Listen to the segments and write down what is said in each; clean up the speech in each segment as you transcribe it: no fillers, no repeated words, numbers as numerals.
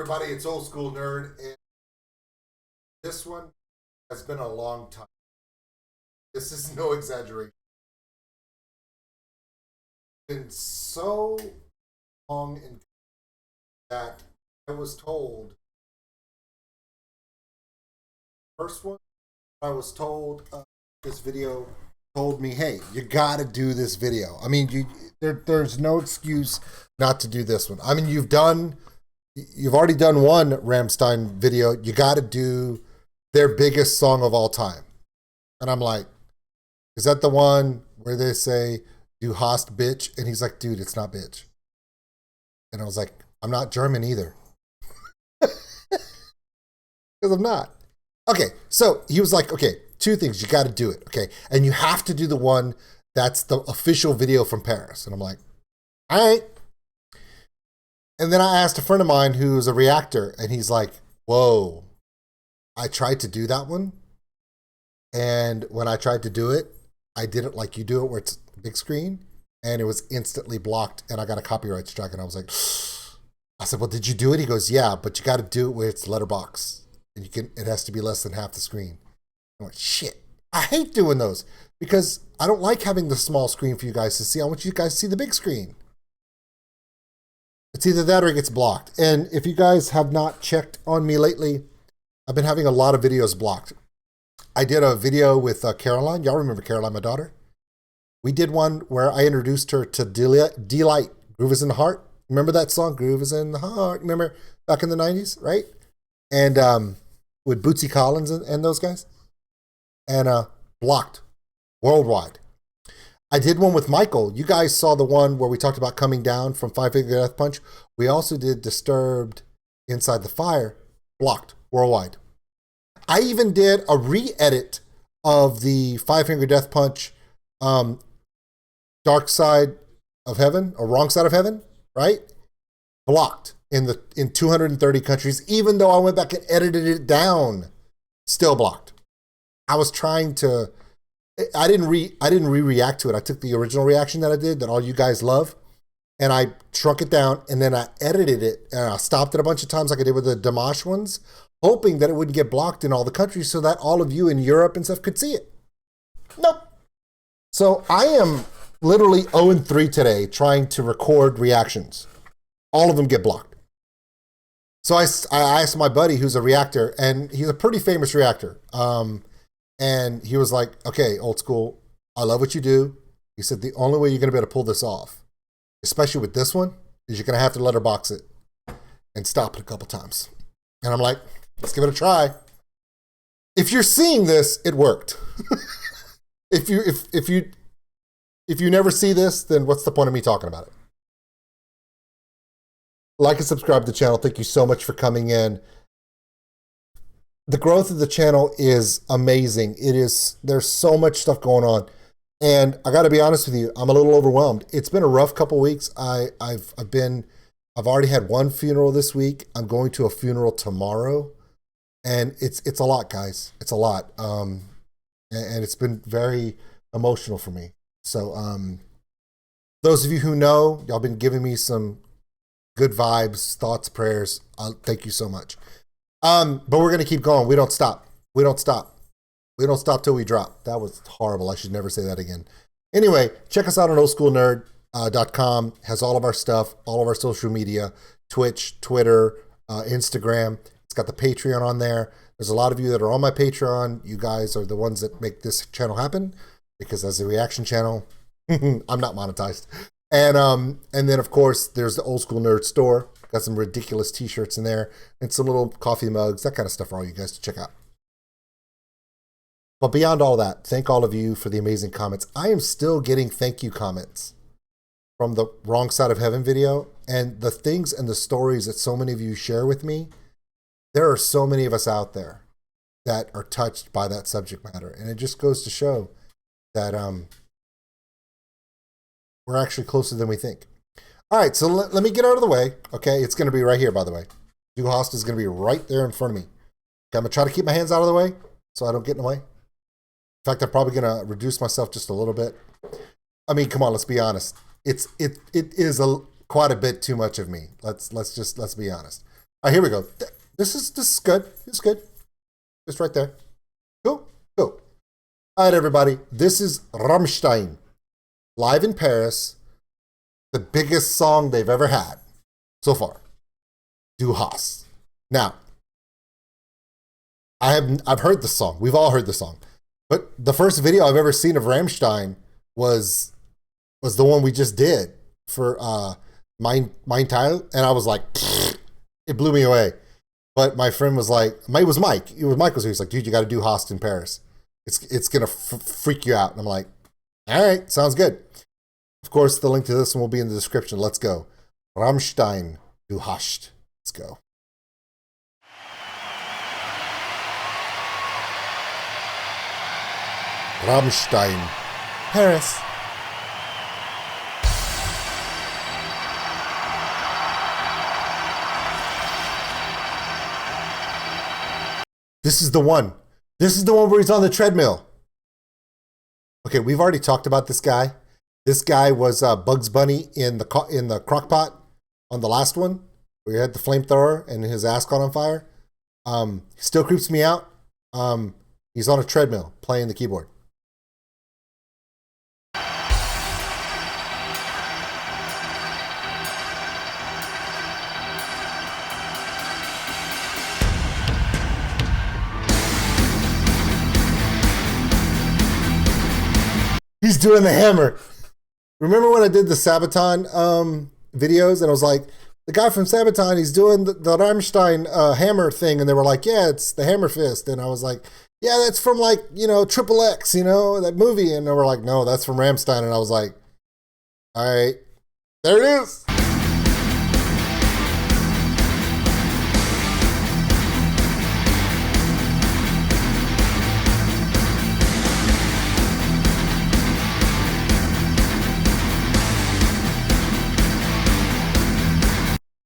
everybody? It's Old School Nerd, and this one has been a long time. This is no exaggeration. It's been so long and that I was told, first one, I was told this video told me, hey, you got to do this video. I mean, there's no excuse not to do this one. I mean, you've already done one Rammstein video. You got to do their biggest song of all time. And I'm like, is that the one where they say, do Hast bitch? And he's like, dude, it's not bitch. And I was like, I'm not German either. Because I'm not. Okay, so he was like, okay, two things, you got to do it, okay? And you have to do the one that's the official video from Paris. And I'm like, all right. And then I asked a friend of mine who's a reactor, and he's like, whoa, I tried to do that one. And when I tried to do it, I did it like you do it, where it's big screen, and it was instantly blocked, and I got a copyright strike. And I was like, I said, well, did you do it? He goes, yeah, but you got to do it where it's letterbox. And it has to be less than half the screen. I went, shit, I hate doing those because I don't like having the small screen for you guys to see. I want you guys to see the big screen. It's either that or it gets blocked. And if you guys have not checked on me lately, I've been having a lot of videos blocked. I did a video with Caroline. Y'all remember Caroline, my daughter? We did one where I introduced her to Delight, Groove is in the Heart. Remember that song, Groove is in the Heart? Remember back in the 90s, right? And with Bootsy Collins and those guys. And blocked worldwide. I did one with Michael. You guys saw the one where we talked about coming down from Five Finger Death Punch. We also did Disturbed Inside the Fire, blocked worldwide. I even did a re-edit of the Five Finger Death Punch Dark Side of Heaven, or Wrong Side of Heaven, right? Blocked in 230 countries, even though I went back and edited it down, still blocked. I was trying to, I didn't re-react to it. I took the original reaction that I did, that all you guys love, and I shrunk it down, and then I edited it, and I stopped it a bunch of times like I did with the Dimash ones, hoping that it wouldn't get blocked in all the countries so that all of you in Europe and stuff could see it. Nope. So I am literally 0-3 today trying to record reactions. All of them get blocked. So I asked my buddy who's a reactor, and he's a pretty famous reactor. And he was like, okay, Old School, I love what you do. He said, the only way you're going to be able to pull this off, especially with this one, is you're going to have to letterbox it and stop it a couple times. And I'm like, let's give it a try. If you're seeing this, it worked. If you never see this, then what's the point of me talking about it? Like and subscribe to the channel. Thank you so much for coming in. The growth of the channel is amazing. There's so much stuff going on. And I got to be honest with you, I'm a little overwhelmed. It's been a rough couple weeks. I've already had one funeral this week. I'm going to a funeral tomorrow. And it's a lot, guys. It's a lot. And it's been very emotional for me. So those of you who know, y'all been giving me some good vibes, thoughts, prayers. Thank you so much. But we're going to keep going. We don't stop. We don't stop. We don't stop till we drop. That was horrible. I should never say that again. Anyway, check us out on oldschoolnerd.com. Has all of our stuff, all of our social media, Twitch, Twitter, Instagram. It's got the Patreon on there. There's a lot of you that are on my Patreon. You guys are the ones that make this channel happen, because as a reaction channel, I'm not monetized. And then of course there's the Old School Nerd store. Got some ridiculous t-shirts in there and some little coffee mugs, that kind of stuff for all you guys to check out. But beyond all that, thank all of you for the amazing comments. I am still getting thank you comments from the Wrong Side of Heaven video, and the things and the stories that so many of you share with me. There are so many of us out there that are touched by that subject matter. And it just goes to show that we're actually closer than we think. All right, so let me get out of the way. Okay, it's going to be right here, by the way. Hast is going to be right there in front of me. Okay, I'm going to try to keep my hands out of the way so I don't get in the way. In fact, I'm probably going to reduce myself just a little bit. I mean, come on, let's be honest. It is quite a bit too much of me. Let's be honest. All right, here we go. This is good. This is good. Just right there. Cool. Cool. All right, everybody. This is Rammstein, live in Paris. The biggest song they've ever had so far. Du Hast. Now, I've heard the song. We've all heard the song. But the first video I've ever seen of Rammstein was the one we just did for Mein Teil, and I was like, it blew me away. But my friend was like, it was Mike. It was Mike was here. He's like, dude, you got to do Hast in Paris. It's gonna freak you out. And I'm like, all right, sounds good. Of course, the link to this one will be in the description. Let's go. Rammstein, Du Hast. Let's go. Rammstein, Paris. This is the one. This is the one where he's on the treadmill. Okay, we've already talked about this guy. This guy was Bugs Bunny in the crock pot on the last one, where he had the flamethrower and his ass caught on fire. Still creeps me out. He's on a treadmill playing the keyboard. He's doing the hammer. Remember when I did the Sabaton videos and I was like, the guy from Sabaton, he's doing the Rammstein hammer thing. And they were like, yeah, it's the hammer fist. And I was like, yeah, that's from like, Triple X, that movie. And they were like, no, that's from Rammstein. And I was like, all right, there it is.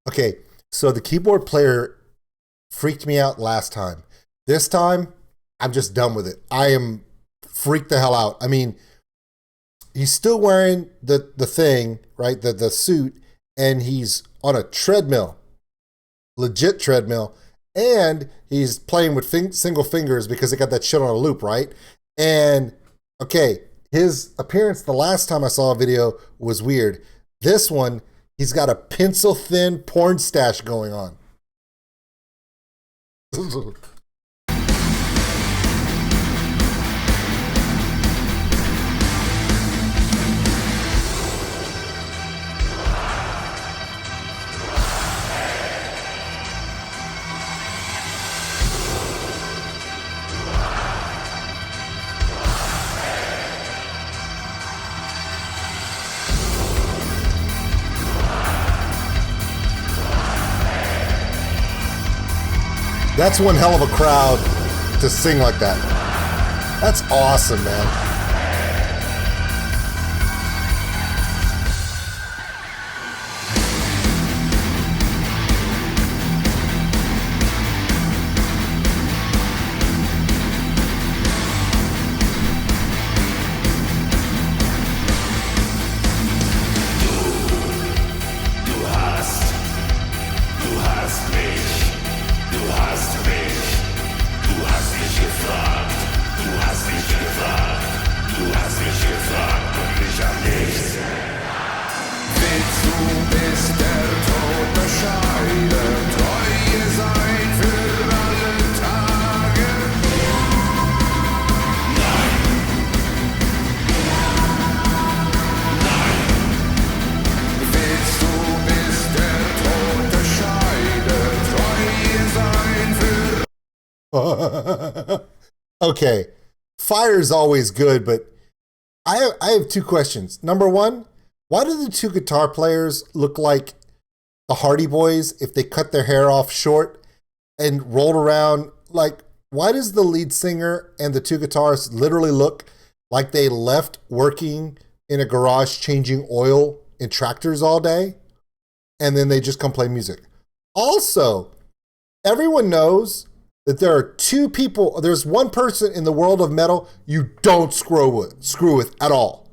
Okay, so the keyboard player freaked me out last time. This time, I'm just done with it. I am freaked the hell out. I mean, he's still wearing the thing, right? The suit, and he's on a treadmill, legit treadmill, and he's playing with single fingers because they got that shit on a loop, right? And, okay, his appearance the last time I saw a video was weird. This one, he's got a pencil-thin porn stash going on. That's one hell of a crowd to sing like that. That's awesome, man. Okay, fire is always good, but I have two questions. Number one, why do the two guitar players look like the Hardy Boys if they cut their hair off short and rolled around? Like, why does the lead singer and the two guitarists literally look like they left working in a garage changing oil in tractors all day and then they just come play music? Also, everyone knows that there are two people, there's one person in the world of metal you don't screw with at all.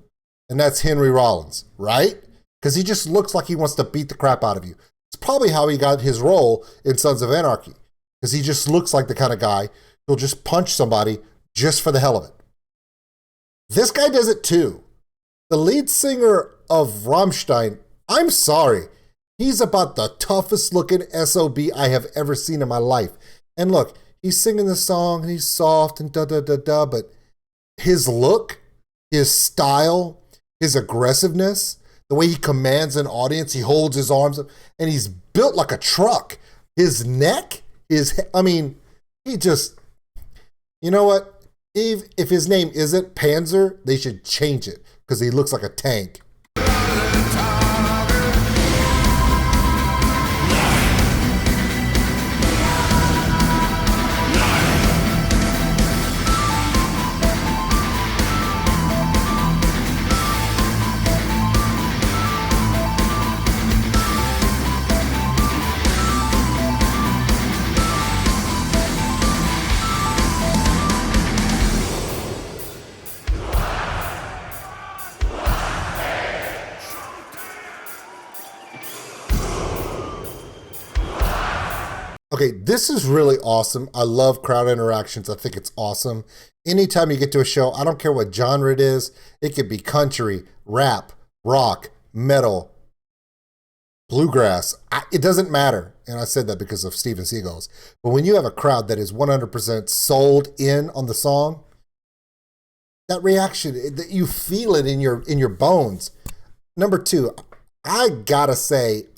And that's Henry Rollins, right? Because he just looks like he wants to beat the crap out of you. It's probably how he got his role in Sons of Anarchy, because he just looks like the kind of guy who'll just punch somebody just for the hell of it. This guy does it too. The lead singer of Rammstein, I'm sorry, he's about the toughest looking SOB I have ever seen in my life. And look, he's singing the song, and he's soft and da-da-da-da, but his look, his style, his aggressiveness, the way he commands an audience, he holds his arms up, and he's built like a truck. His neck is, he just, you know what? If his name isn't Panzer, they should change it, because he looks like a tank. Okay, this is really awesome. I love crowd interactions. I think it's awesome. Anytime you get to a show, I don't care what genre it is. It could be country, rap, rock, metal, bluegrass. It doesn't matter. And I said that because of Steven Seagal's. But when you have a crowd that is 100% sold in on the song, that reaction, you feel it in your bones. Number two, I gotta say,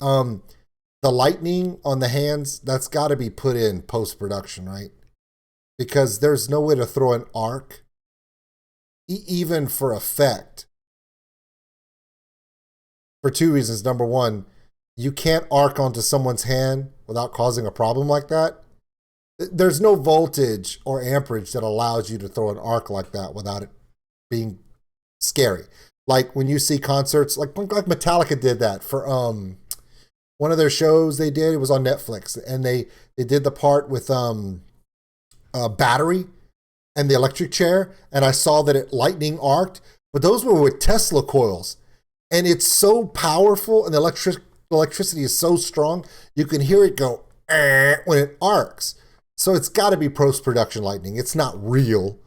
the lightning on the hands, that's got to be put in post-production, right? Because there's no way to throw an arc, even for effect. For two reasons. Number one, you can't arc onto someone's hand without causing a problem like that. There's no voltage or amperage that allows you to throw an arc like that without it being scary. Like when you see concerts, like Metallica did that for one of their shows they did. It was on Netflix, and they did the part with battery and the electric chair, and I saw that it lightning arced, but those were with Tesla coils, and it's so powerful, and the electricity is so strong, you can hear it go when it arcs. So it's got to be post-production lightning. It's not real.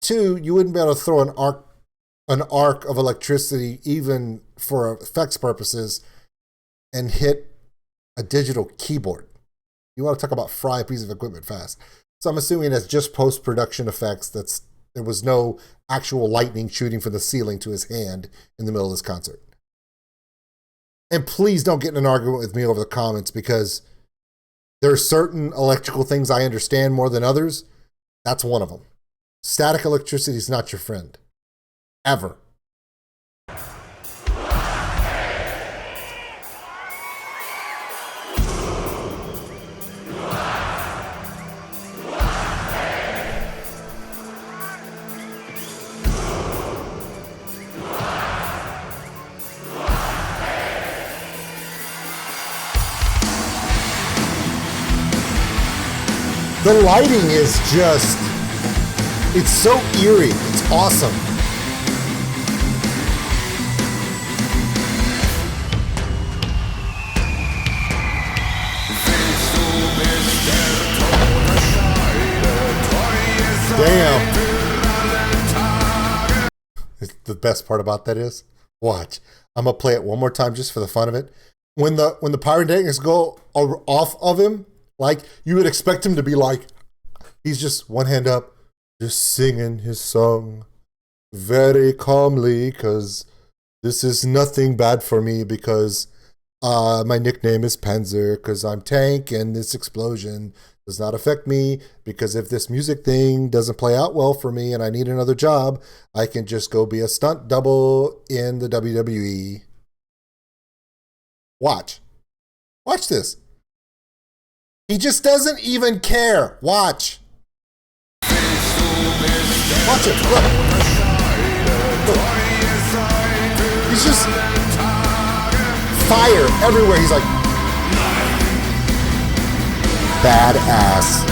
Two, you wouldn't be able to throw an arc of electricity, even for effects purposes, and hit a digital keyboard. You want to talk about fry a piece of equipment fast. So I'm assuming that's just post-production effects. There was no actual lightning shooting from the ceiling to his hand in the middle of this concert. And please don't get in an argument with me over the comments, because there are certain electrical things I understand more than others. That's one of them. Static electricity is not your friend. Ever. The lighting is just, it's so eerie. It's awesome. Damn. The best part about that is, watch. I'm gonna play it one more time just for the fun of it. When the pyrotechnics go off of him, like, you would expect him to be like, he's just one hand up, just singing his song very calmly, because this is nothing bad for me, because my nickname is Panzer, because I'm tank, and this explosion does not affect me, because if this music thing doesn't play out well for me and I need another job, I can just go be a stunt double in the WWE. Watch. Watch this. He just doesn't even care. Watch. Watch it. Look. Look. He's just fire everywhere. He's like, badass.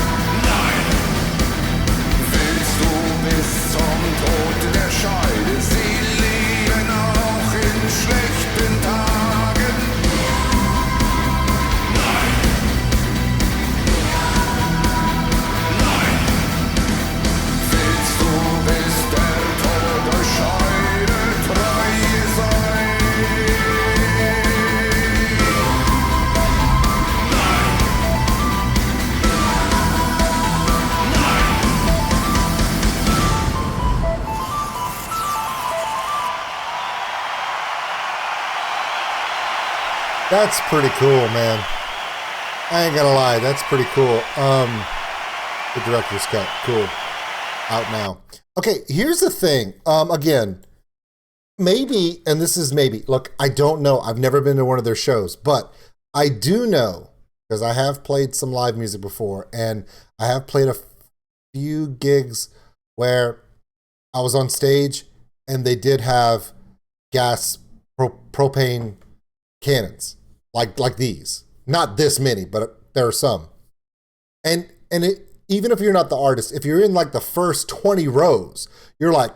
That's pretty cool, man. I ain't gonna lie, that's pretty cool. The director's cut, cool. Out now. Okay, here's the thing. Again, maybe, and this is maybe. Look, I don't know. I've never been to one of their shows, but I do know because I have played some live music before, and I have played a few gigs where I was on stage and they did have gas propane cannons like these. Not this many, but there are some. And it, even if you're not the artist, if you're in like the first 20 rows, you're like,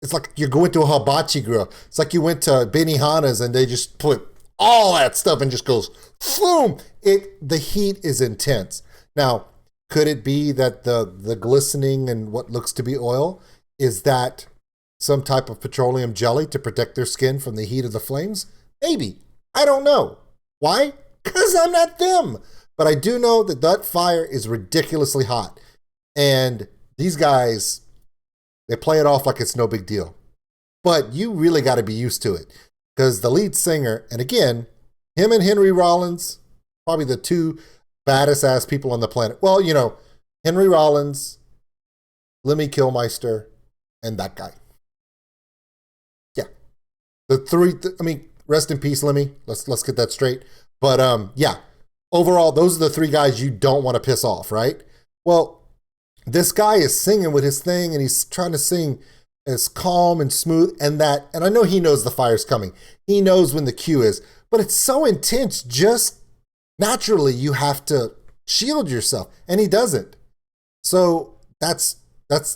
it's like you're going to a hibachi grill. It's like you went to Benihana's and they just put all that stuff and just goes, boom. The heat is intense. Now, could it be that the glistening and what looks to be oil, is that some type of petroleum jelly to protect their skin from the heat of the flames? Maybe. I don't know. Why? Because I'm not them. But I do know that that fire is ridiculously hot. And these guys, they play it off like it's no big deal. But you really got to be used to it. Because the lead singer, and again, him and Henry Rollins, probably the two baddest ass people on the planet. Well, you know, Henry Rollins, Lemmy Kilmister, and that guy. Yeah. The three, I mean, rest in peace, Lemmy. Let's get that straight. But yeah, overall, those are the three guys you don't want to piss off, right? Well, this guy is singing with his thing, and he's trying to sing as calm and smooth, and I know he knows the fire's coming. He knows when the cue is, but it's so intense, just naturally you have to shield yourself, and he doesn't. So that's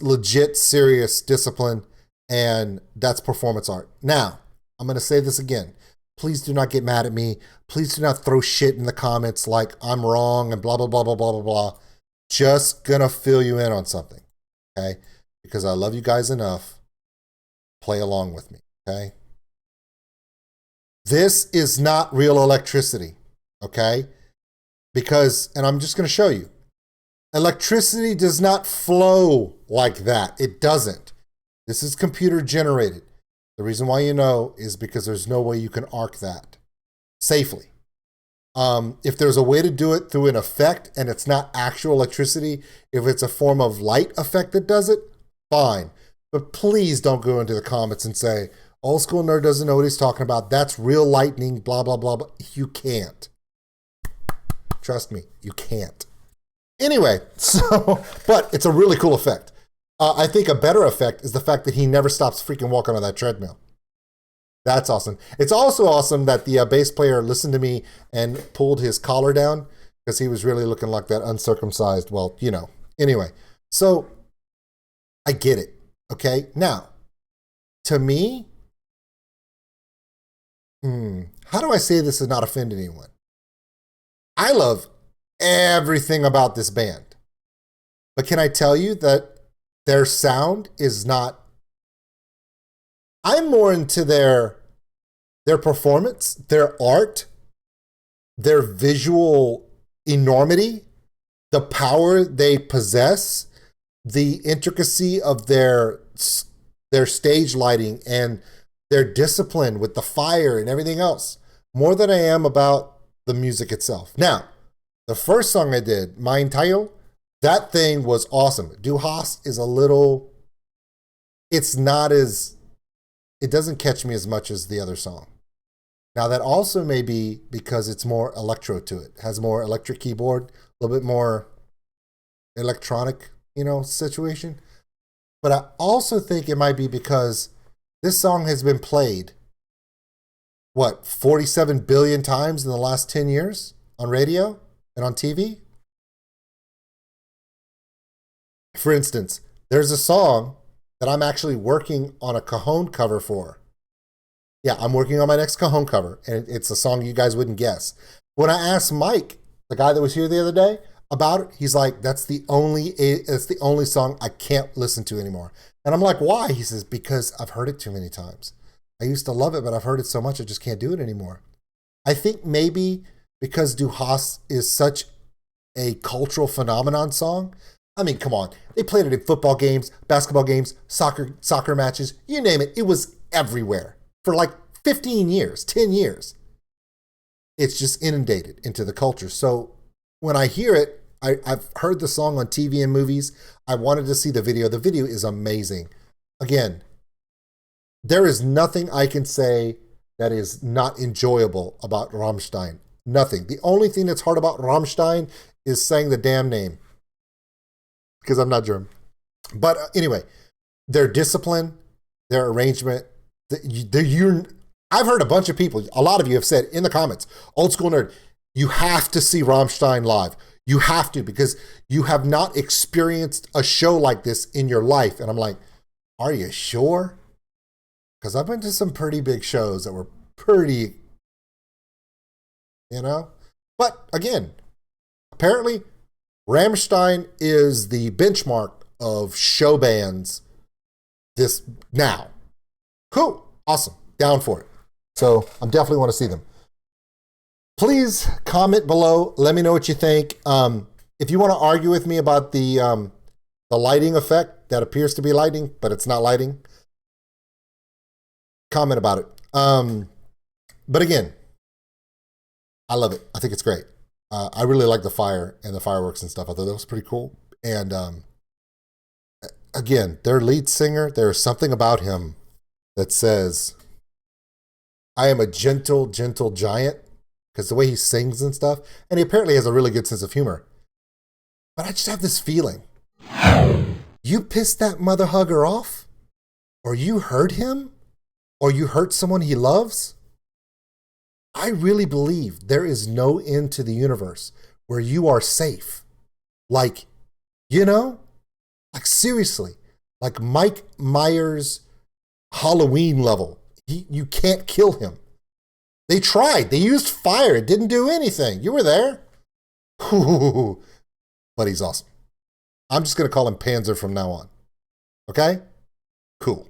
legit serious discipline, and that's performance art. Now, I'm going to say this again. Please do not get mad at me. Please do not throw shit in the comments like I'm wrong and blah, blah, blah, blah, blah, blah, blah. Just gonna fill you in on something, okay? Because I love you guys enough. Play along with me, okay? This is not real electricity, okay? Because, and I'm just gonna show you, electricity does not flow like that. It doesn't. This is computer generated. The reason why you know is because there's no way you can arc that safely. If there's a way to do it through an effect and it's not actual electricity, if it's a form of light effect that does it, fine. But please don't go into the comments and say, old school nerd doesn't know what he's talking about. That's real lightning, blah, blah, blah, blah. You can't. Trust me, you can't. Anyway, so, but it's a really cool effect. I think a better effect is the fact that he never stops freaking walking on that treadmill. That's awesome. It's also awesome that the bass player listened to me and pulled his collar down because he was really looking like that uncircumcised. Well, you know. Anyway, so I get it. Okay. Now, to me, how do I say this and not offend anyone? I love everything about this band. But can I tell you that their sound is not... I'm more into their performance, their art, their visual enormity, the power they possess, the intricacy of their stage lighting, and their discipline with the fire and everything else, more than I am about the music itself. Now, the first song I did, Mein Teil, that thing was awesome. Du Hast is a little... It's not as... It doesn't catch me as much as the other song. Now, that also may be because it's more electro to it. It has more electric keyboard, a little bit more electronic, situation. But I also think it might be because this song has been played, 47 billion times in the last 10 years on radio and on TV? For instance, there's a song that I'm actually working on a Cajon cover for. Yeah, I'm working on my next Cajon cover, and it's a song you guys wouldn't guess. When I asked Mike, the guy that was here the other day, about it, he's like, that's the only song I can't listen to anymore. And I'm like, why? He says, because I've heard it too many times. I used to love it, but I've heard it so much I just can't do it anymore. I think maybe because Du Hast is such a cultural phenomenon song. I mean, come on. They played it in football games, basketball games, soccer matches, you name it. It was everywhere for like 15 years, 10 years. it's just inundated into the culture. So when I hear it, I've heard the song on TV and movies. I wanted to see the video. The video is amazing. Again, there is nothing I can say that is not enjoyable about Rammstein. Nothing. The only thing that's hard about Rammstein is saying the damn name, because I'm not German. But anyway, their discipline, their arrangement, I've heard a bunch of people, a lot of you have said in the comments, Old School Nerd, you have to see Rammstein live. You have to, because you have not experienced a show like this in your life. And I'm like, are you sure? Because I've been to some pretty big shows that were pretty, But again, apparently Rammstein is the benchmark of show bands this now. Cool. Awesome. Down for it. So I definitely want to see them. Please comment below. Let me know what you think. If you want to argue with me about the lighting effect that appears to be lighting, but it's not lighting, comment about it. But again, I love it. I think it's great. I really like the fire and the fireworks and stuff. I thought that was pretty cool. And again, their lead singer, there's something about him that says, I am a gentle, gentle giant, because the way he sings and stuff, and he apparently has a really good sense of humor. But I just have this feeling, you pissed that mother hugger off, or you hurt him, or you hurt someone he loves. I really believe there is no end to the universe where you are safe. Like, like seriously, like Mike Myers' Halloween level. You can't kill him. They tried. They used fire. It didn't do anything. You were there. But he's awesome. I'm just going to call him Panzer from now on. Okay? Cool.